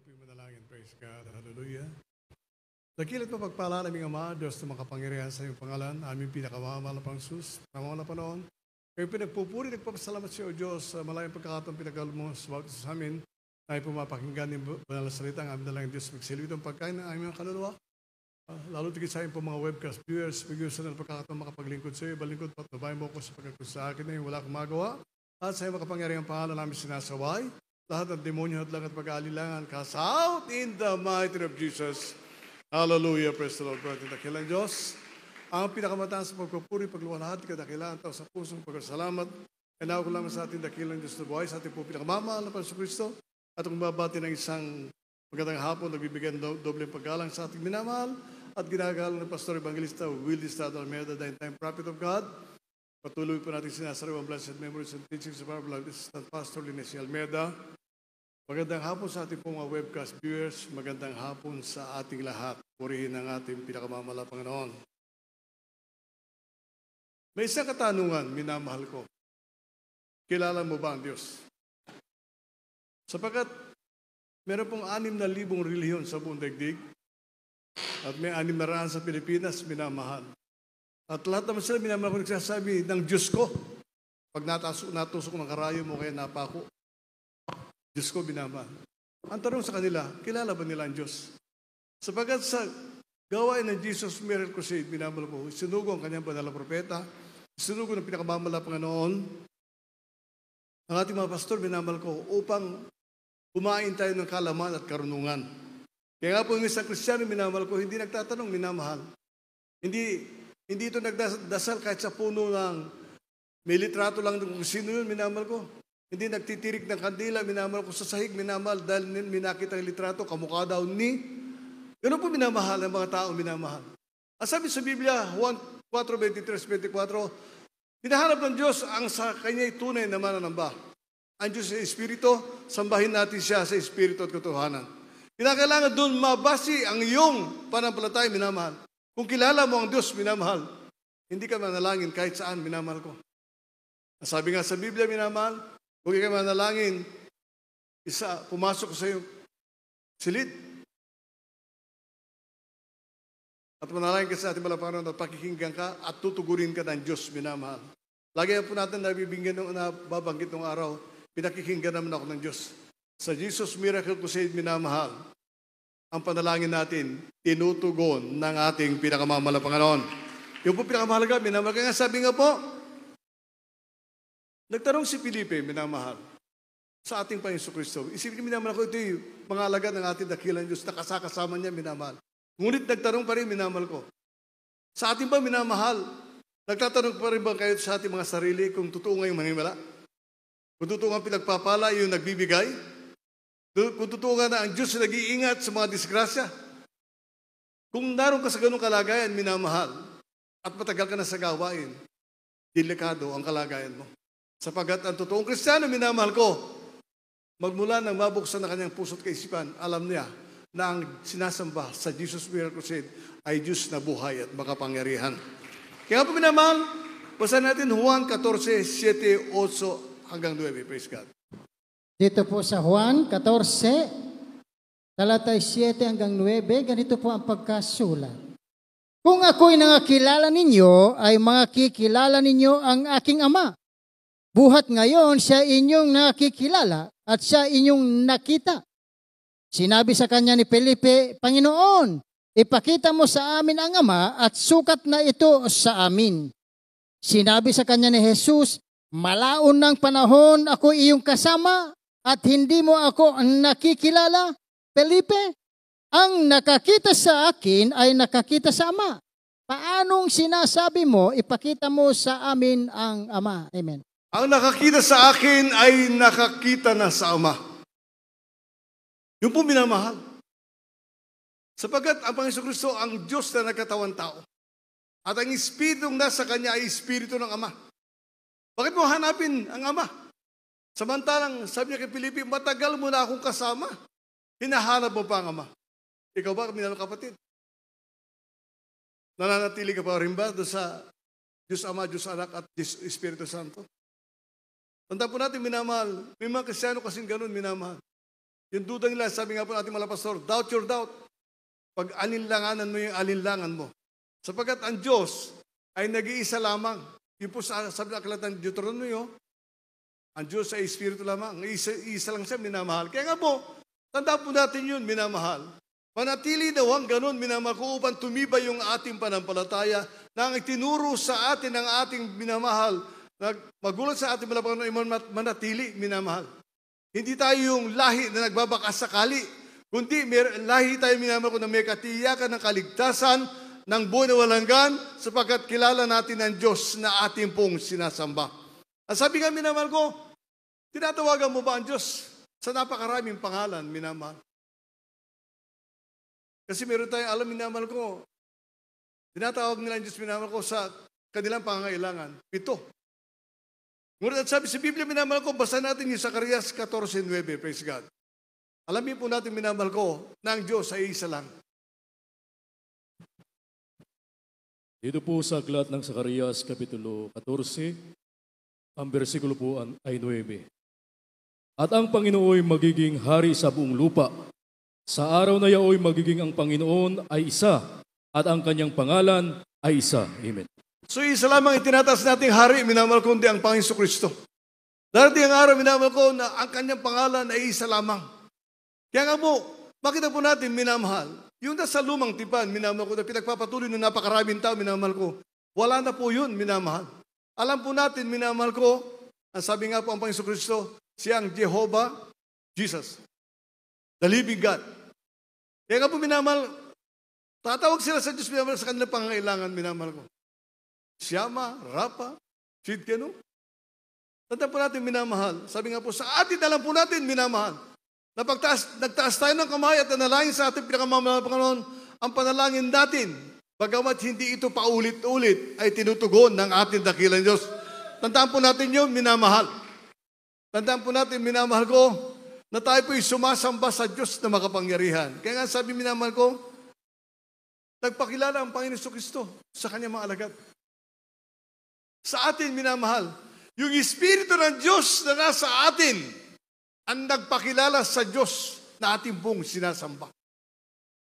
Tayo po'y manalangin. Praise God. Hallelujah. Dakilat mapagpala naming Ama, Diyos na makapangyarihan sa iyong pangalan, aming pinakamamahal na Pangsus, tamang na panahon. Kayo pinagpupuri, nagpapasalamat sa iyo, Diyos, sa malayang pagkakataon pinagkaloob mo sa bawat isa sa amin. Tayo pumapakinggan ng banal na salita, ang aming dalang Diyos, magsilbi itong pagkain ng aming kaluluwa. Lalo tigit sa po mga webcast viewers, bigyan sa ng pagkakataon makapaglingkod sa iyo, balingkod patnubay mo ko sa pagkakot sa akin na yung wala akong magawa. At sa iyo makapangyarihan pangalan namin sinasaway. Lahat ng demonyo at lang at pag-aalilangan, cast out in the mighty name of Jesus. Hallelujah, praise the Lord. Brother, dakilang Diyos, ang pinakamataas sa pagpupuri, pagluwalhati, kadakilaan, tao sa pusong pagkasalamat, kailangan ko lamang sa ating dakilang Diyos na buhay, sa ating po pinakamamahal na Panginoon Kristo, at kung babati ng isang magandang hapon, nagbibigyan dobleng paggalang sa ating minamahal, at ginagalang ng Pastor Evangelista Willie Stad Almeida, the time prophet of God. Patuloy po natin sinasaraw ang blessed memories and teachings of our beloved Assistant Pastor Linesi Almeida. Magandang hapon sa ating pong mga webcast viewers. Magandang hapon sa ating lahat. Purihin ang ating pinakamamahal na Panginoon. May isang katanungan, minamahal ko. Kilala mo ba ang Diyos? Sapagkat meron pong 6,000 relihiyon sa buong daigdig at may 600 sa Pilipinas, minamahal. At lahat naman sila minamahal ko nagsasabi ng Diyos ko. Pag natusok ng karayo mo kaya napako, Diyos ko binamahal. Ang tanong sa kanila, kilala ba nila ang Diyos? Sapagkat sa gawain ng Jesus Miracle Crusade, binamahal ko, sinugo ang kanyang banal na propeta, sinugo ng pinakamamahal na Panginoon, ang ating mga pastor, binamahal ko, upang kumain tayo ng kalaman at karunungan. Kaya nga po yung isang Kristiyano, minamahal ko, hindi nagtatanong, minamahal. Hindi ito nagdasal kahit sa puno ng may litrato lang kung sino yun, minamahal ko. Hindi nagtitirik ng kandila, minamahal ko sa sahig, minamahal dahil minakita ng litrato, kamukha daw ni. Ganun po minamahal ang mga tao, minamahal. Ang sabi sa Biblia, Juan 4:23-24, pinahanap ng Diyos ang sa kanya'y tunay na mananamba. Ang Diyos ay Espiritu, sambahin natin siya sa Espiritu at katotohanan. Kinakailangan doon mabasi ang iyong panampalataya, minamahal. Kung kilala mo ang Diyos, minamahal, hindi ka manalangin kahit saan, minamahal ko. Sabi nga sa Biblia, minamahal, huwag ka manalangin, pumasok sa iyong silid. At manalangin ka sa ating malapanan at pakikinggan ka at tutugurin ka ng Diyos, minamahal. Lagi po natin nababanggit ng araw, pinakikinggan naman ako ng Diyos. Sa Jesus Miracle Crusade, minamahal, ang panalangin natin, tinutugon ng ating pinakamamahal na Panginoon. Yung po pinakamahalaga, minamahal. Kaya sabi nga po, nagtanong si Felipe, minamahal, sa ating Panginoon Kristo. Isipin niyo, minamahal ko, ito yung pangalaga ng ating dakilang Diyos na kasama niya, minamahal. Ngunit nagtanong pa rin, minamahal ko. Sa ating ba, minamahal, nagtatanong pa rin ba kayo sa ating mga sarili kung totoo nga yung manimala? Kung totoo nga pinagpapala, yung nagbibigay? Kung totoo nga na ang Diyos nag-iingat sa mga disgrasya? Kung naroon ka sa ganung kalagayan, minamahal, at matagal ka na sa gawain, delikado ang kalagayan mo. Sapagat ang totoong Kristiyano, minamahal ko, magmula nang mabuksan na kanyang puso't kaisipan, alam niya na ang sinasamba sa Jesus Miracle Crusade ay Diyos na buhay at makapangyarihan. Kaya po minamahal, basahin natin Juan 14:7, 8 hanggang 9. Praise God. Dito po sa Juan 14, talatay 7 hanggang 9, ganito po ang pagkasulat. Kung ako'y nangakilala ninyo, ay makikilala ninyo ang aking Ama. Buhat ngayon siya inyong nakikilala at siya inyong nakita. Sinabi sa kanya ni Felipe, Panginoon, ipakita mo sa amin ang Ama at sukat na ito sa amin. Sinabi sa kanya ni Jesus, malaon ng panahon ako iyong kasama at hindi mo ako nakikilala. Felipe, ang nakakita sa akin ay nakakita sa Ama. Paanong sinasabi mo, ipakita mo sa amin ang Ama? Amen. Ang nakakita sa akin ay nakakita na sa Ama. Yung po minamahal. Sapagkat ang Panginoon Kristo ang Diyos na nagkatawang tao. At ang Espiritong nasa Kanya ay Espiritu ng Ama. Bakit mo hanapin ang Ama? Samantalang sabi niya kay Felipe, matagal mo na akong kasama. Hinahanap mo pa ang Ama. Ikaw ba, minamahal kapatid? Nananatili ka pa rin ba doon sa Diyos Ama, Diyos Anak at Diyos Espiritu Santo? Tanda po natin, minamahal. May mga Kristiyano kasing ganun, minamahal. Yung duda nila, sabi nga po natin mga pastor, doubt your doubt. Pag alinlanganan mo yung alinlangan mo. Sapagkat ang Diyos ay nag-iisa lamang. Yung po sabi ng aklat ng Deuteronomio, ang Diyos ay Espiritu lamang. Isa lang siya, minamahal. Kaya nga po, tanda po natin yun, minamahal. Manatili daw ang ganun, minamahal ko, upang tumibay yung ating panampalataya na ang itinuro sa atin ng ating minamahal, na magulat sa ating manatili, minamahal. Hindi tayo yung lahi na nagbabakas sakali, kundi lahi tayo minamahal ko na may katiyakan ng kaligtasan ng buhay na walanggan sapagkat kilala natin ang Diyos na ating pong sinasamba. Ang sabi nga minamahal ko, tinatawagan mo ba ang Diyos sa napakaraming pangalan, minamahal? Kasi meron tayong alam, minamahal ko, tinatawag nila ang Diyos, minamahal ko, sa kanilang pangangailangan. 7. Ngunit at sabi sa Biblia, minamahal ko, basta natin yung Zacarias 14:9, praise God. Alamin po natin, minamahal ko, na ang Diyos ay isa lang. Dito po sa aklat ng Zacarias, Kapitulo 14, ang bersikulo po ay 9. At ang Panginoon ay magiging hari sa buong lupa. Sa araw na yaoy magiging ang Panginoon ay isa, at ang kanyang pangalan ay isa. Amen. So isa lamang itinataas nating hari, minamahal ko, hindi ang Panginoon Kristo. Darating ang araw, minamahal ko, na ang kanyang pangalan ay isa lamang. Kaya nga po, makita po natin, minamahal, yung nasa lumang tipan, minamahal ko, na pinagpapatuloy ng napakaraming tao, minamahal ko, wala na po yun, minamahal. Alam po natin, minamahal ko, ang sabi nga po ang Panginoon Kristo, siyang Jehovah, Jesus, the living God. Kaya nga po, minamahal, tatawag sila sa Diyos, minamahal, sa kanilang pangangailangan, minamahal ko. Siyama, Rapa, Sidkenu. Tanda po natin, minamahal. Sabi nga po, sa atin, alam po natin, minamahal. Nagtaas tayo ng kamay at nanalangin sa ating pinakamamahal Panginoon, ang panalangin natin, bagamat hindi ito paulit-ulit, ay tinutugon ng ating dakilang Diyos. Tandaan po natin yun, minamahal. Tandaan po natin, minamahal ko, na tayo po'y sumasamba sa Diyos na makapangyarihan. Kaya nga sabi, minamahal ko, nagpakilala ang Panginoon Kristo sa kanyang mga alagad. Sa atin, minamahal, yung Espiritu ng Diyos na nasa atin, ang nagpakilala sa Diyos na ating pong sinasamba.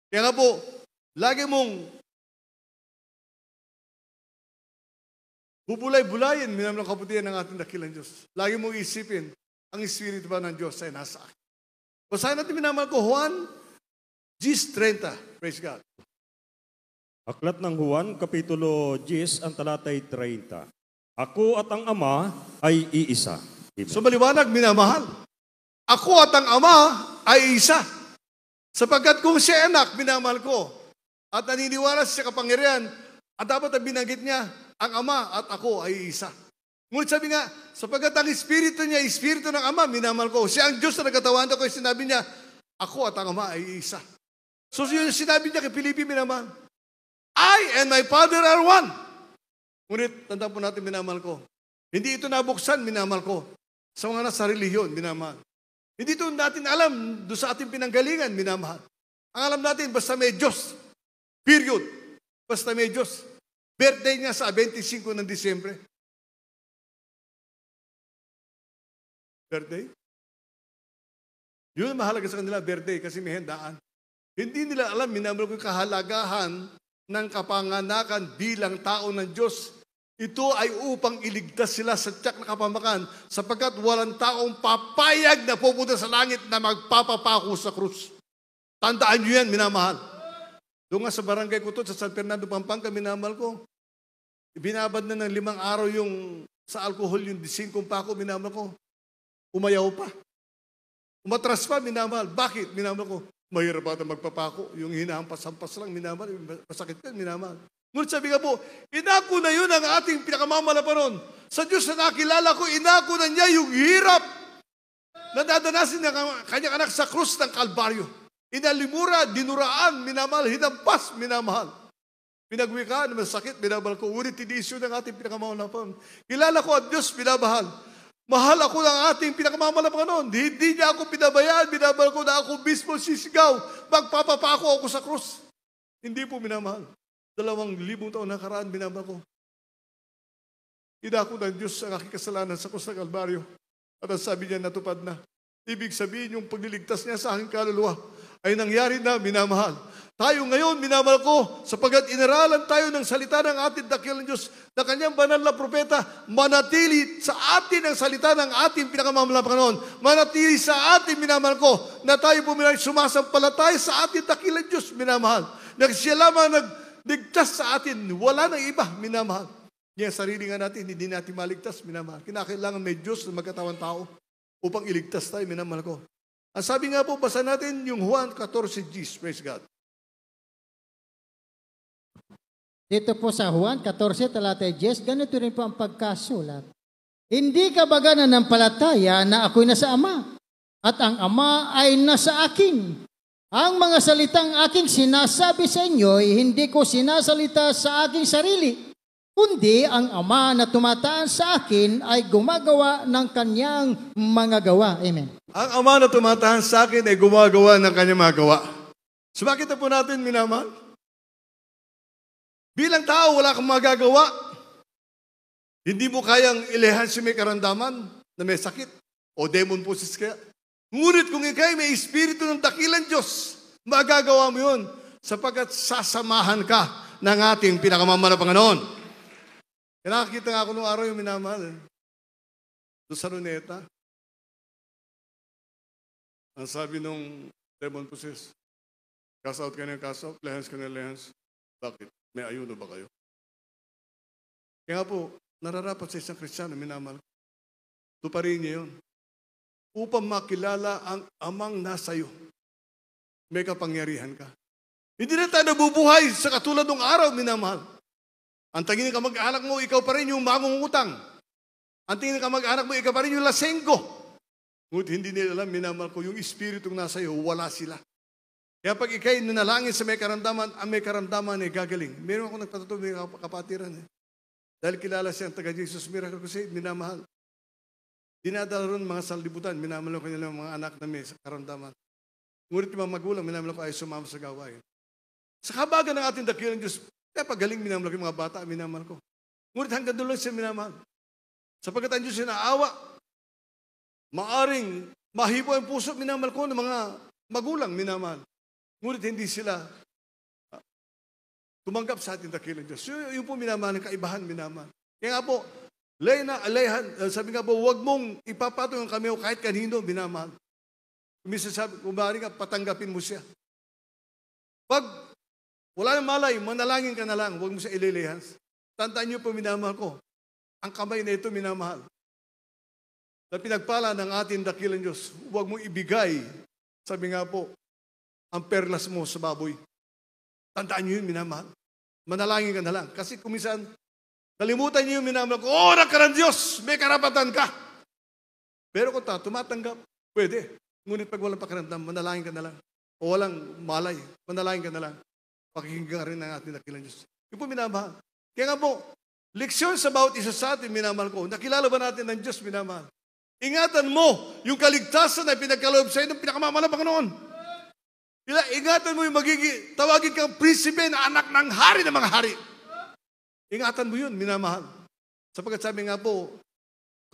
Kaya nga po, lagi mong bubulay-bulayin, minamahal ang kabutihan ng ating dakilang Diyos. Lagi mong isipin, ang Espiritu ba ng Diyos ay nasa akin. Basahin natin, minamahal ko, Juan 10:30. Praise God. Aklat ng Juan, Kapitulo 10, ang talatay 30. Ako at ang Ama ay iisa. Amen. So maliwanag, minamahal. Ako at ang Ama ay isa. Sapagkat kung siya anak, minamahal ko, at naniniwala sa kapangyarihan, at dapat ang binanggit niya, ang Ama at ako ay isa. Ngunit sabi nga, sapagkat ang Espiritu niya, Espiritu ng Ama, minamahal ko. Siya ang Diyos na nagkatawan ko, sinabi niya, ako at ang Ama ay isa. So yun sinabi niya kay Filipi, minamahal. I and my Father are one. Ngunit, tandaan po natin, minamahal ko, hindi ito nabuksan, minamahal ko, sa mga nasa relihiyon, minamahal. Hindi ito natin alam doon sa ating pinanggalingan, minamahal. Ang alam natin, basta may Diyos. Period. Basta may Diyos. Birthday niya sa 25 ng Disyembre. Birthday? Yun ang mahalaga sa kanila, birthday, kasi may handaan. Hindi nila alam, minamahal ko, yung kahalagahan ng kapanganakan bilang tao ng Diyos. Ito ay upang iligtas sila sa tiyak na kapamakan sapagkat walang taong papayag na pupunta sa langit na magpapapako sa krus. Tandaan nyo yan, minamahal. Doon nga sa barangay ko to, sa San Fernando, Pampanga, minamahal ko. Binabad na ng 5 araw yung sa alcohol, yung 5 pako, minamahal ko. Umayaw pa. Umatras pa, minamahal. Bakit? Minamahal ko. Mahirap ata magpapako. Yung hinahampas-hampas lang, minamahal. Masakit ka, minamahal. Ngunit sabi nga po, inako na yun ang ating pinakamamalapanon. Sa Diyos na nakilala ko, inako na niya yung hirap na dadanasin ng kanyang anak sa krus ng Kalbaryo. Inalimura, dinuraan, minamahal, hinampas, minamahal. Pinagwikaan, masakit, minamahal ko. Ngunit tiniis yun ang ating pinakamamalapanon. Kilala ko at Diyos, minamahal. Mahal ako ng ating pinakamamalapanon. Hindi niya ako pinabayaan, minamahal ko na ako mismo sisigaw. Magpapapako ako sa krus. Hindi po minamahal. 2,000 taon nakaraan, minamahal ko. Inako ng Diyos ang aking kasalanan sa krus ng Kalbaryo. At ang sabi niya, natupad na. Ibig sabihin, yung pagliligtas niya sa aking kaluluwa ay nangyari na, minamahal. Tayo ngayon, minamahal ko, sapagkat inaralan tayo ng salita ng ating dakilang Diyos na kanyang banal na propeta, manatili sa atin ang salita ng ating pinakamamahal na Panginoon. Manatili sa atin, minamahal ko, na tayo pumilang sumasampalataya sa ating dakilang Diyos, minamahal. Na siya lamang nagligtas sa atin, wala nang iba, minamahal. Yung sarili nga natin, hindi natin maligtas, minamahal. Kinakailangan may Diyos na magkatawang tao upang iligtas tayo, minamahal ko. Ang sabi nga po, basa natin yung Juan 14:10, praise God. Dito po sa Juan 14, talata 10, ganito rin po ang pagkasulat. Hindi ka baga nanampalataya na ako'y nasa Ama, at ang Ama ay nasa akin. Ang mga salitang aking sinasabi sa inyo, hindi ko sinasalita sa aking sarili, kundi ang Ama na tumataan sa akin ay gumagawa ng kanyang mga gawa. Amen. Ang Ama na tumatahan sa akin ay gumagawa ng kanyang mga gawa. So bakit na po natin, minamahal? Bilang tao, wala kang magagawa. Hindi mo kayang ilehan si may karamdaman na may sakit o demon possess kaya. Ngunit kung ikay may espiritu ng dakilang Diyos, magagawa mo yun sapagkat sasamahan ka ng ating pinakamamahal na Panginoon. Kaya nakakita nga ako nung araw yung minamahal. Doon sa Luneta. Ang sabi nung demon possess, cast out ka ng cast out, lehans ka ng lehans. Bakit? May ayuno ba kayo? Kaya nga po, nararapat sa isang Kristiyano, minamahal. Tuparin niya yun. Upang makilala ang amang nasa iyo. May kapangyarihan ka. Hindi na tayo nabubuhay sa katulad ng araw, minamahal. Ang tingin ka mag-anak mo, ikaw pa rin yung mangungutang. Ang tingin ka mag-anak mo, ikaw pa rin yung lasenggo. Ngunit hindi nila alam, minamahal ko, yung espiritu nasa iyo, wala sila. Kaya pag ikay nanalangin sa may karamdaman, ang may karamdaman ay gagaling. Meron ako nagpatutuloy may kapatiran. Dahil kilala siya ang taga-Jesus Miracle Crusade, minamahal. Dinadala ron mga sanlibutan, minamahal ko nila mga anak na may karamdaman. Ngunit yung mga magulang, minamahal ko ay sumama sa gawain. Sa kabagan ng ating dakilang Diyos, kaya pagaling minamahal ko yung mga bata, minamahal ko. Ngunit hanggang doon lang siya minamahal. Sapagkat ang Diyos siya naawa, maaring mahipo ang puso, minamahal ko ng mga magulang, minamahal. Ngunit hindi sila tumanggap sa ating dakilang Diyos. Yung po minamahal, ng kaibahan, minamahal. Kaya nga po, sabi nga po, huwag mong ipapatong ang kami o kahit kanino, minamahal. Kumisa sabi, kung maaari ka, patanggapin mo siya. Pag wala nang malay, manalangin ka na lang, huwag mo siya ililihans. Tandaan niyo po, minamahal ko, ang kamay na ito, minamahal. Na pinagpala ng ating dakilang Diyos, huwag mong ibigay, sabi nga po, ang perlas mo sa baboy. Tandaan niyo yun, minamahal. Manalangin ka na lang. Kasi kumisan, kalimutan niyo yung minamahal ko, oras ka ng Diyos, may karapatan ka. Pero kung tumatanggap, pwede. Ngunit pag walang pakiramdam, manalangin ka na lang. O walang malay, manalangin ka na lang. Pakikinggan rin ng ating dakilang Diyos. Yun po minamahal. Kaya nga po, leksyon sa bawat isa sa atin, minamahal ko. Nakilala ba natin ng Diyos, minamahal? Ingatan mo yung kaligtasan na pinagkaloob sa iyo ng pinakamamahal na Panginoon. Ingatan mo yung tawagin kang prinsipe na anak ng hari ng mga hari. Ingatan mo yun, minamahal. Sapagkat sabi nga po,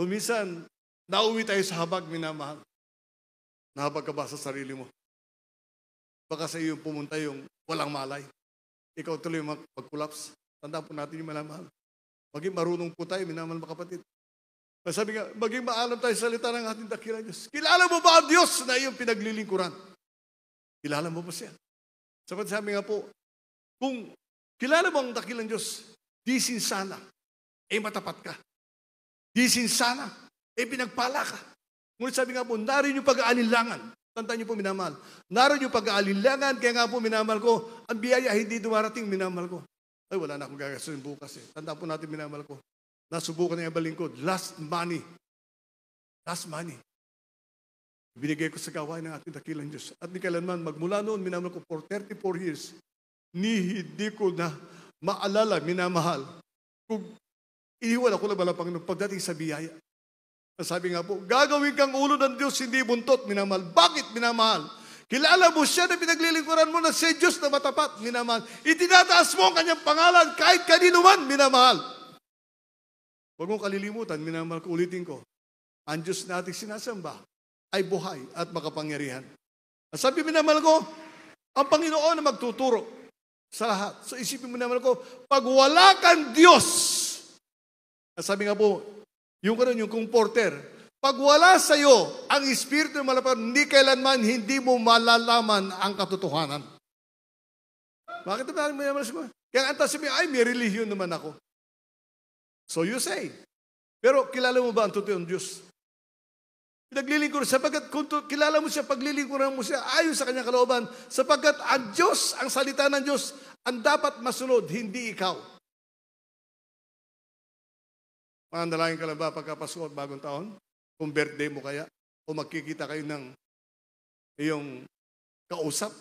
kung minsan, nauwi tayo sa habag, minamahal. Nahabag ka ba sa sarili mo? Baka sa iyo pumunta yung walang malay. Ikaw tuloy mag-collapse. Tandaan po natin yung minamahal. Maging marunong po tayo, minamahal mga kapatid. Sabi nga, maging maalam tayo sa salita ng ating dakilang Diyos. Kilala mo ba ang Diyos na iyong pinaglilingkuran? Kilala mo ba siya? Sabi nga po, kung kilala mo ang dakilang Diyos, di sinsana, matapat ka. Di sinsana, pinagpala ka. Ngunit sabi nga po, narin yung pag-aalinlangan. Tandaan niyo po, minamahal. Narin yung pag-aalinlangan, kaya nga po, minamahal ko, ang biyaya hindi dumarating, minamahal ko. Ay, wala na akong gagastusin bukas eh. Tandaan po natin, minamahal ko. Nasubukan na yung balingkod. Last money. Last money. Binigay ko sa gawain ng ating dakilang Diyos. At ni kailanman, magmula noon, minamahal ko, for 34 years, hindi ko na maalala, minamahal, kung iniwan ako na balang Panginoon pagdating sa biyaya. Sabi nga po, gagawin kang ulo ng Diyos, hindi buntot, minamahal. Bakit, minamahal? Kilala mo siya na pinaglilingkuran mo na si Diyos na matapat, minamahal. Itinataas mo ang kanyang pangalan kahit kanino man, minamahal. Huwag mong kalilimutan, minamahal ko, ulitin ko. Ang Diyos na ating sinasamba ay buhay at makapangyarihan. At sabi minamahal ko, ang Panginoon na magtuturo sa lahat. So isipin mo naman ko, pag wala kang Diyos, at sabi nga po, yung comforter, pag wala sa iyo ang Espiritu ng Malaparan, hindi kailanman hindi mo malalaman ang katotohanan. Bakit naman mo naman ko? Kaya ang sabi, ay may relihiyon naman ako. So you say. Pero kilala mo ba ang totoong Diyos? Pinaglilingkuran, sapagkat kung kilala mo siya, paglilingkuran mo siya, ayon sa kanyang kalooban, sapagkat ang Diyos, ang salita ng Diyos, ang dapat masunod, hindi ikaw. Manandalangin ka lang ba pagkapasko at bagong taon? Kung birthday mo kaya? O magkikita kayo ng iyong kausap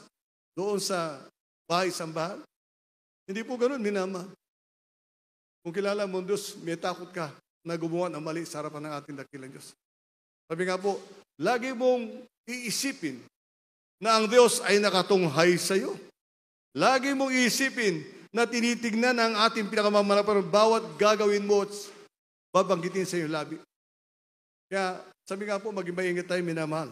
doon sa bahay-sambahan? Hindi po ganun, minamahal. Kung kilala mo ang Diyos, may takot ka na gumawa ng mali sa harapan ng ating dakilang Diyos. Sabi nga po, lagi mong iisipin na ang Diyos ay nakatunghay sa iyo. Lagi mong iisipin na tinitignan ang ating pinakamamalapan bawat gagawin mo at babanggitin sa iyong labi. Kaya sabi nga po, maging maingat tayo, minamahal.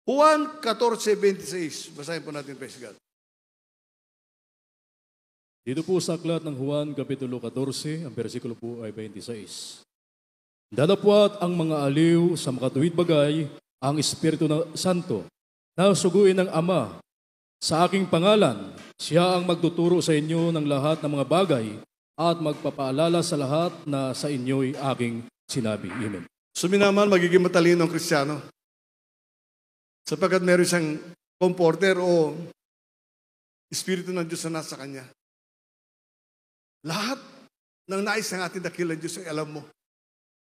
Juan 14:26. Basahin po natin, praise God. Dito po sa aklat ng Juan, Kapitulo 14, ang versikulo po ay 26. Dadapwat ang mga aliw sa makatuwid bagay ang Espiritu ng Santo na suguin ng Ama. Sa aking pangalan, siya ang magtuturo sa inyo ng lahat ng mga bagay at magpapaalala sa lahat na sa inyo'y aking sinabi. Amen. So minamahal, magiging matalino ang Kristiyano. Sapagkat meron siyang comforter o Espiritu ng Diyos na nasa kanya. Lahat ng nais ng ating dakilang Diyos ay alam mo.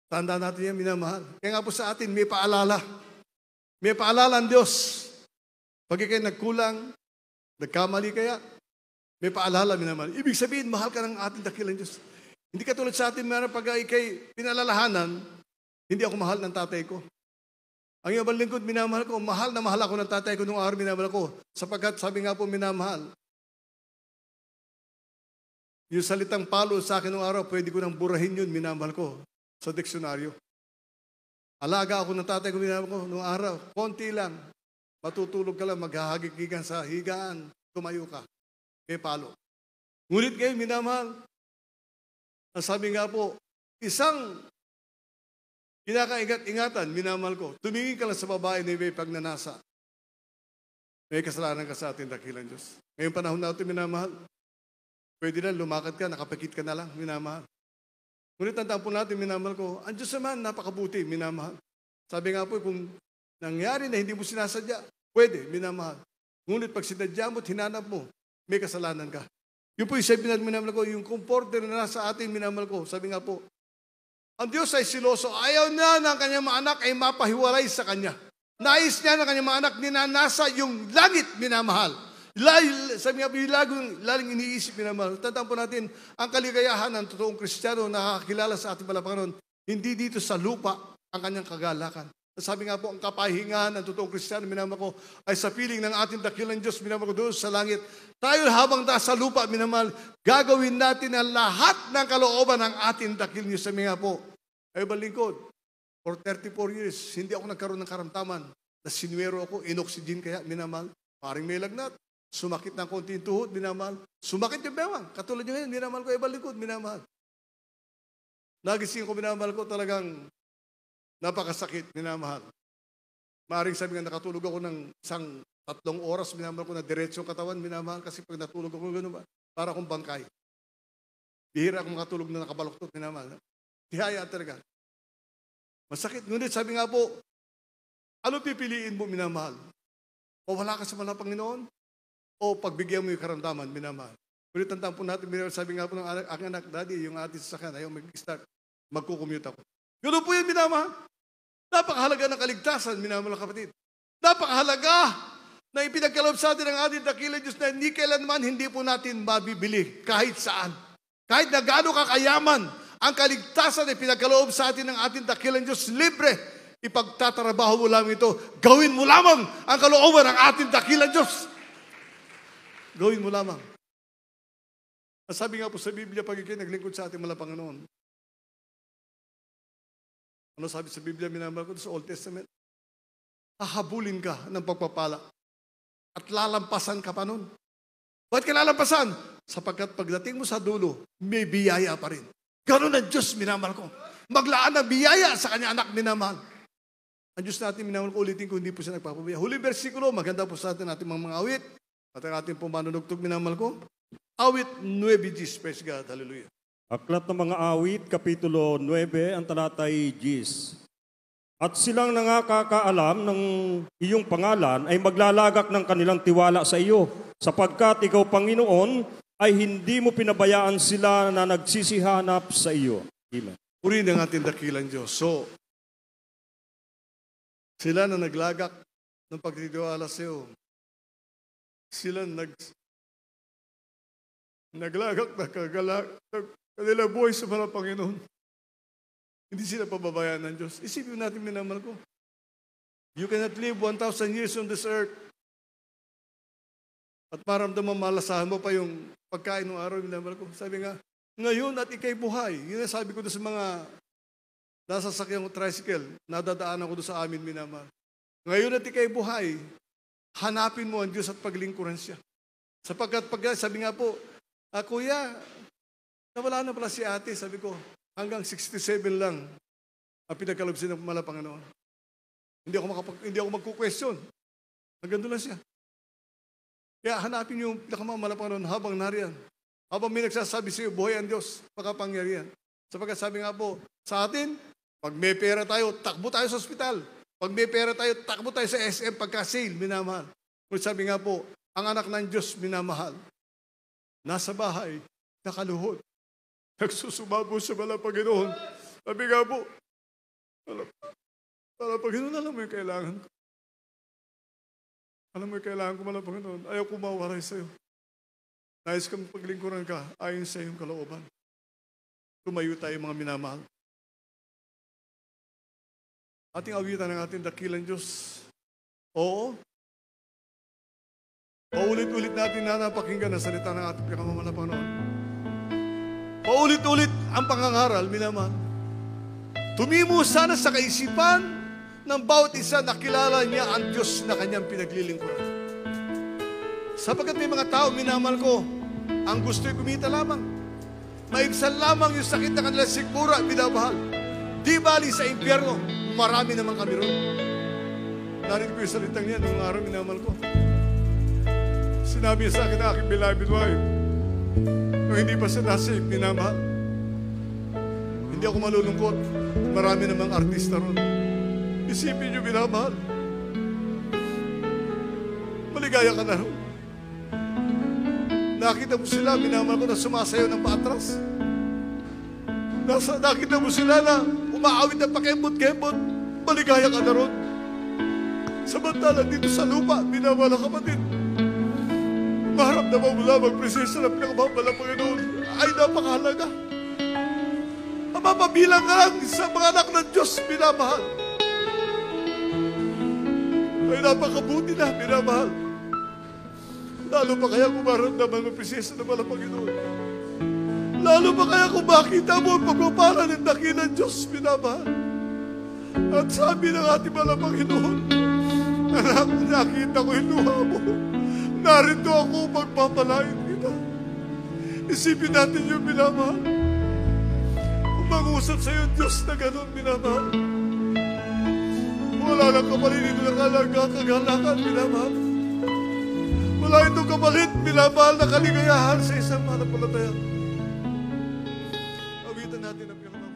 Tandaan natin yan, minamahal. Kaya nga po sa atin, may paalala. May paalala ang Diyos. Pag ikay nagkulang, nagkamali kaya, may paalala, minamahal. Ibig sabihin, mahal ka ng ating dakilang Diyos. Hindi ka tulad sa atin, pag ikay pinalalahanan, hindi ako mahal ng tatay ko. Ang iyong lingkod, minamahal ko, mahal na mahal ako ng tatay ko nung araw, minamahal ko. Sapagkat sabi nga po, minamahal, yung salitang palo sa akin nung araw, pwede ko nang burahin yun, minamahal ko, sa diksyonaryo. Alaga ako ng tatay ko, minamahal ko, nung araw, konti lang, matutulog ka lang, maghahagigigan sa higaan, tumayo ka, may palo. Ngunit kayo, minamahal, ang sabi nga po, isang kinakaingat-ingatan, minamahal ko, tumingin ka lang sa babae na iba'y pagnanasa. May kasalanan ka sa ating dakilang Diyos. Ngayong panahon natin, minamahal, pwede na, lumakad ka, nakapikit ka na lang, minamahal. Ngunit tandaan po natin, minamahal ko, ang Diyos naman, napakabuti, minamahal. Sabi nga po, kung nangyari na hindi mo sinasadya, pwede, minamahal. Ngunit pag sinadya mo at hinanap mo, may kasalanan ka. Yun po yung sabi natin, minamahal ko, yung comforter na nasa atin, minamahal ko, sabi nga po, ang Diyos ay siloso, ayaw niya na ang kanyang mga anak ay mapahiwalay sa Kanya. Nais niya na kanyang mga anak ninanasa yung langit, minamahal. Sabi nga po, yung laging iniisip, minamahal. Tandaan po natin, ang kaligayahan ng totoong Kristiyano na nakakilala sa ating Panginoon, hindi dito sa lupa ang kanyang kagalakan. Sabi nga po, ang kapahingahan ng totoong Kristiyano, minamahal ko, ay sa piling ng ating dakilang Diyos, minamahal ko doon sa langit. Tayo habang nasa lupa, minamahal, gagawin natin ang lahat ng kalooban ng ating dakilang Diyos. Sabi nga po, ay balingkod, for 34 years, hindi ako nagkaroon ng karamdaman. Nasinwero ako, inoxygen kaya, minamahal. Paring may lagnat. Sumakit ng konting tuhod, minamahal. Sumakit yung bewang. Katulad nyo ngayon, minamahal ko, ibang likod, minamahal. Nagising ko, minamahal ko, talagang napakasakit, minamahal. Maaring sabi nga, nakatulog ako ng isang 3 oras, minamahal ko na diretsong katawan, minamahal, kasi pag natulog ako, gano'n ba? Para akong bangkay. Bihira akong makatulog na nakabaloktot, minamahal. Tihaya talaga. Masakit. Ngunit sabi nga po, ano pipiliin mo, minamahal? O wala ka sa mga Panginoon? O pagbigyan mo yung karamdaman, minamahal. Ngunit tandaan po natin, sabi nga po ng aking anak, Daddy, yung ating sasakyan, ayaw mag-start, magkukommute ako. Ganoon po yan, minamahal. Napakahalaga ng kaligtasan, minamahal kapatid. Napakahalaga na ipinagkaloob sa atin ang ating dakilang Diyos na hindi kailanman hindi po natin mabibili kahit saan. Kahit na gaano kakayaman, ang kaligtasan ay pinagkaloob sa atin ng ating dakilang Diyos libre. Ipagtatrabaho mo lamang ito. Gawin mo lamang ang kalooban ng ating dakilang Diyos. Gawin mo lamang. Sabi nga po sa Biblia, pag ikay naglingkod sa ating mga Panginoon. Ano sabi sa Biblia, minamahal ko sa Old Testament? hahabulin ka ng pagpapala. At lalampasan ka pa nun. Bakit ka lalampasan? Sapagkat pagdating mo sa dulo, may biyaya pa rin. Ganun ang Diyos, minamahal ko. Maglaan ng biyaya sa kanya anak, minamahal. Ang Diyos natin, minamahal ko, ulitin ko, hindi po siya nagpapabaya. Huling versikulo, maganda po sa atin mga awit. At ang ating pong manunugtog, minamahal ko. Awit 9, praise God, hallelujah. Aklat ng mga awit, Kapitulo 9, ang talatay 10. At silang nangakakaalam ng iyong pangalan ay maglalagak ng kanilang tiwala sa iyo, sapagkat ikaw, Panginoon, ay hindi mo pinabayaan sila na nagsisihanap sa iyo. Amen. Purihin ang ating dakilang Diyos. So, sila na naglagak ng pagtitiwala sa iyo. Sila naglagak na kanilang buhay sa mga Panginoon. Hindi sila pababayaan ng Diyos. Isipin natin, minamahal ko. You cannot live 1,000 years on this earth. At maramdaman malasahan mo pa yung pagkain ng araw, minamahal ko. Sabi nga, ngayon at ikay buhay. Yun ang sabi ko doon sa mga nasa sakyang tricycle, nadadaanan ko doon sa amin, minamahal. Ngayon at ikay buhay, hanapin mo ang Diyos at paglingkuran siya. Sapagkat sabi nga po, Kuya, nawala na pala si ate, sabi ko, hanggang 67 lang ang pinagkalubsin ng pamala Panginoon. Hindi ako magkukwestiyon. Hanggang doon lang siya. Kaya hanapin niyo yung pinakamamala Panginoon habang nariyan. Habang may nagsasabi sa iyo, buhay ang Diyos, makapangyarihan. Sapagkat sabi nga po, sa atin, pag may pera tayo, takbo tayo sa ospital. Pag may pera tayo, takbo tayo sa SM pagka-sale, minamahal. Kung sabi nga po, ang anak ng Diyos, minamahal. Nasa bahay, nakaluhod. Nagsusumabo sa malang Panginoon. Sabi nga po, malang Panginoon, alam mo yung kailangan ko. Alam mo yung kailangan ko, malang Panginoon. Ayaw ko mawaray sa'yo. Nais kang paglingkuran ka, ayon sa iyong kalooban. Tumayo tayo mga minamahal. Ating awitan ng ating dakilang Diyos. Oo. Paulit-ulit natin na napakinggan ang salita ng ating pinakamamala Panginoon. Paulit-ulit ang pangangaral, minamahal. Tumimo sana sa kaisipan ng bawat isa na kilala niya ang Diyos na kanyang pinaglilingkuran. Sapagkat may mga tao, minamahal ko, ang gusto'y kumita lamang. Maibsan lamang yung sakit na kanilang sikmura, binabahal. Di bali sa impyerno, marami naman kami ron. Narinig ko yung salitang yan noong araw, minamahal ko. Sinabi sa akin na aking beloved wife, nung hindi pa siya nasave, minamahal. Hindi ako malulungkot. Marami namang artista ron. Isipin niyo, minamahal. Maligaya ka na ron. Nakita mo sila, minamahal ko, na sumasayaw ng paatras. Nakita mo sila na umaawit ng pakembot-kembot. Maligaya ka na ron. Samantala dito sa lupa, minamahal ang kapatid. Maramdaman mo lamang presensya ng pinakamahal ng Panginoon ay napakahalaga. Mapabilang ka lang sa mga anak ng Diyos, minamahal. Ay napakabuti na, minamahal. Lalo pa kaya kung maramdaman mo presensya ng mga Panginoon. Lalo pa kaya kung makita mo ang pagpapala ng dakilang Diyos, minamahal. At sabi ng ating mga Panginoon, anak, nakita ko yung luha mo. Narito ako magpapalain kita. Isipin natin yung minamahal. Kung mag-usap sa iyo, Diyos na gano'n, minamahal. Wala nang kapalit dito na kagalakan, minamahal. Wala itong kapalit, minamahal na kaligayahan sa isang mananampalataya. Awitan natin ang pinamahal.